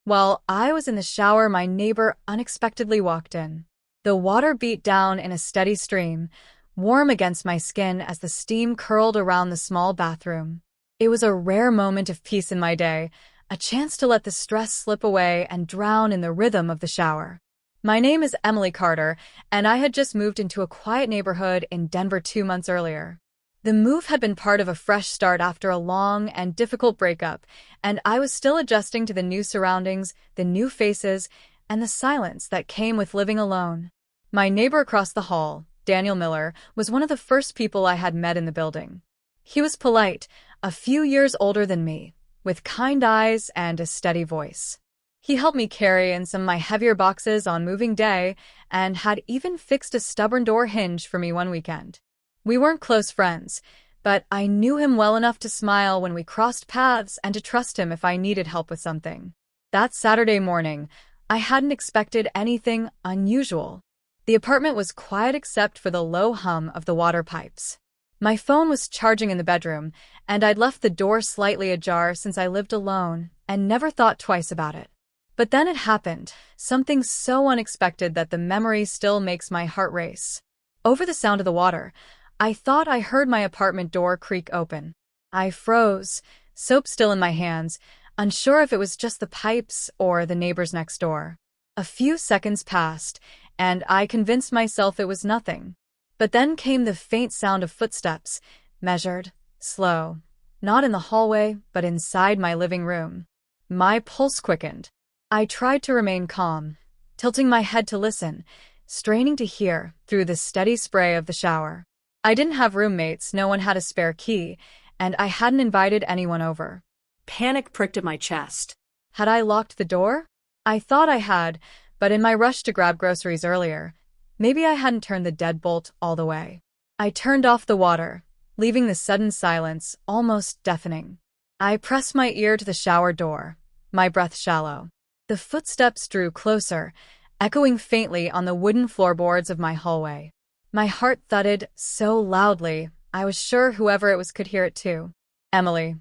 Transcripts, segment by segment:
While I was in the shower, my neighbor unexpectedly walked in. The water beat down in a steady stream, warm against my skin as the steam curled around the small bathroom. It was a rare moment of peace in my day, a chance to let the stress slip away and drown in the rhythm of the shower. My name is Emily Carter, and I had just moved into a quiet neighborhood in Denver 2 months earlier. The move had been part of a fresh start after a long and difficult breakup, and I was still adjusting to the new surroundings, the new faces, and the silence that came with living alone. My neighbor across the hall, Daniel Miller, was one of the first people I had met in the building. He was polite, a few years older than me, with kind eyes and a steady voice. He helped me carry in some of my heavier boxes on moving day and had even fixed a stubborn door hinge for me one weekend. We weren't close friends, but I knew him well enough to smile when we crossed paths and to trust him if I needed help with something. That Saturday morning, I hadn't expected anything unusual. The apartment was quiet except for the low hum of the water pipes. My phone was charging in the bedroom, and I'd left the door slightly ajar since I lived alone and never thought twice about it. But then it happened, something so unexpected that the memory still makes my heart race. Over the sound of the water, I thought I heard my apartment door creak open. I froze, soap still in my hands, unsure if it was just the pipes or the neighbors next door. A few seconds passed, and I convinced myself it was nothing. But then came the faint sound of footsteps, measured, slow, not in the hallway, but inside my living room. My pulse quickened. I tried to remain calm, tilting my head to listen, straining to hear through the steady spray of the shower. I didn't have roommates, no one had a spare key, and I hadn't invited anyone over. Panic pricked at my chest. Had I locked the door? I thought I had, but in my rush to grab groceries earlier, maybe I hadn't turned the deadbolt all the way. I turned off the water, leaving the sudden silence almost deafening. I pressed my ear to the shower door, my breath shallow. The footsteps drew closer, echoing faintly on the wooden floorboards of my hallway. My heart thudded so loudly, I was sure whoever it was could hear it too. Emily.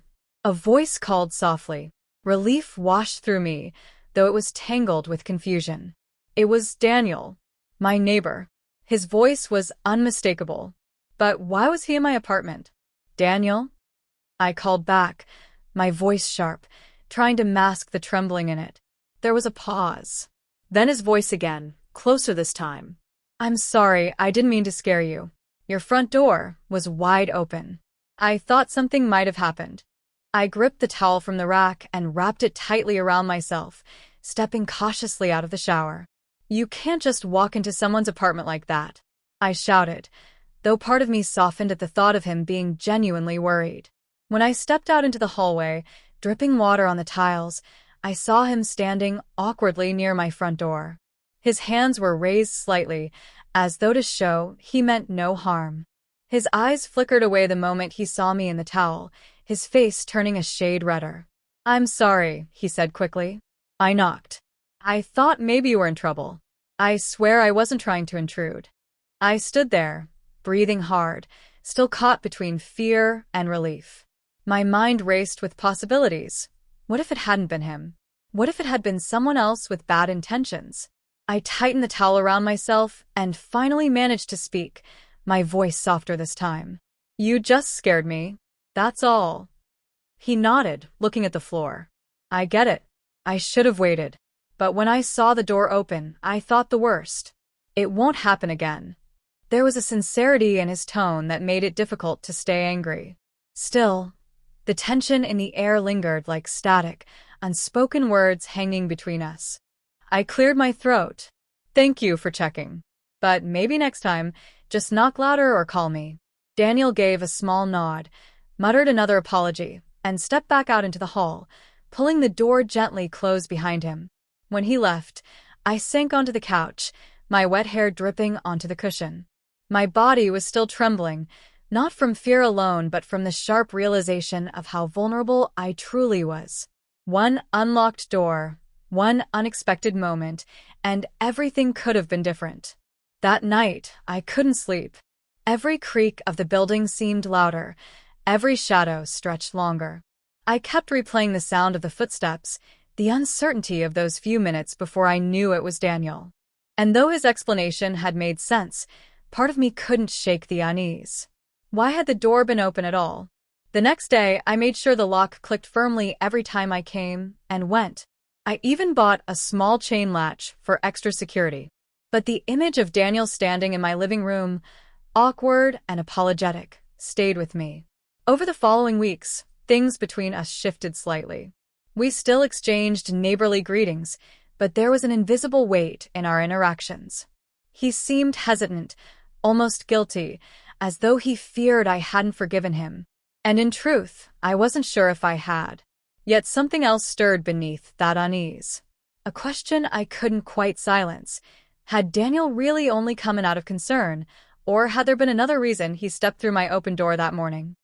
A voice called softly. Relief washed through me, though it was tangled with confusion. It was Daniel, my neighbor. His voice was unmistakable. But why was he in my apartment? Daniel? I called back, my voice sharp, trying to mask the trembling in it. There was a pause. Then his voice again, closer this time. I'm sorry, I didn't mean to scare you. Your front door was wide open. I thought something might have happened. I gripped the towel from the rack and wrapped it tightly around myself, stepping cautiously out of the shower. You can't just walk into someone's apartment like that, I shouted, though part of me softened at the thought of him being genuinely worried. When I stepped out into the hallway, dripping water on the tiles, I saw him standing awkwardly near my front door. His hands were raised slightly, as though to show he meant no harm. His eyes flickered away the moment he saw me in the towel, his face turning a shade redder. I'm sorry, he said quickly. I knocked. I thought maybe you were in trouble. I swear I wasn't trying to intrude. I stood there, breathing hard, still caught between fear and relief. My mind raced with possibilities. What if it hadn't been him? What if it had been someone else with bad intentions? I tightened the towel around myself and finally managed to speak, my voice softer this time. You just scared me. That's all. He nodded, looking at the floor. I get it. I should have waited. But when I saw the door open, I thought the worst. It won't happen again. There was a sincerity in his tone that made it difficult to stay angry. Still, the tension in the air lingered like static, unspoken words hanging between us. I cleared my throat. Thank you for checking. But maybe next time, just knock louder or call me. Daniel gave a small nod, muttered another apology, and stepped back out into the hall, pulling the door gently closed behind him. When he left, I sank onto the couch, my wet hair dripping onto the cushion. My body was still trembling, not from fear alone but from the sharp realization of how vulnerable I truly was. One unlocked door, one unexpected moment, and everything could have been different. That night, I couldn't sleep. Every creak of the building seemed louder, every shadow stretched longer. I kept replaying the sound of the footsteps, The uncertainty of those few minutes before I knew it was Daniel. And though his explanation had made sense, part of me couldn't shake the unease. Why had the door been open at all? The next day, I made sure the lock clicked firmly every time I came and went. I even bought a small chain latch for extra security. But the image of Daniel standing in my living room, awkward and apologetic, stayed with me. Over the following weeks, things between us shifted slightly. We still exchanged neighborly greetings, but there was an invisible weight in our interactions. He seemed hesitant, almost guilty, as though he feared I hadn't forgiven him. And in truth, I wasn't sure if I had. Yet something else stirred beneath that unease. A question I couldn't quite silence. Had Daniel really only come in out of concern, or had there been another reason he stepped through my open door that morning?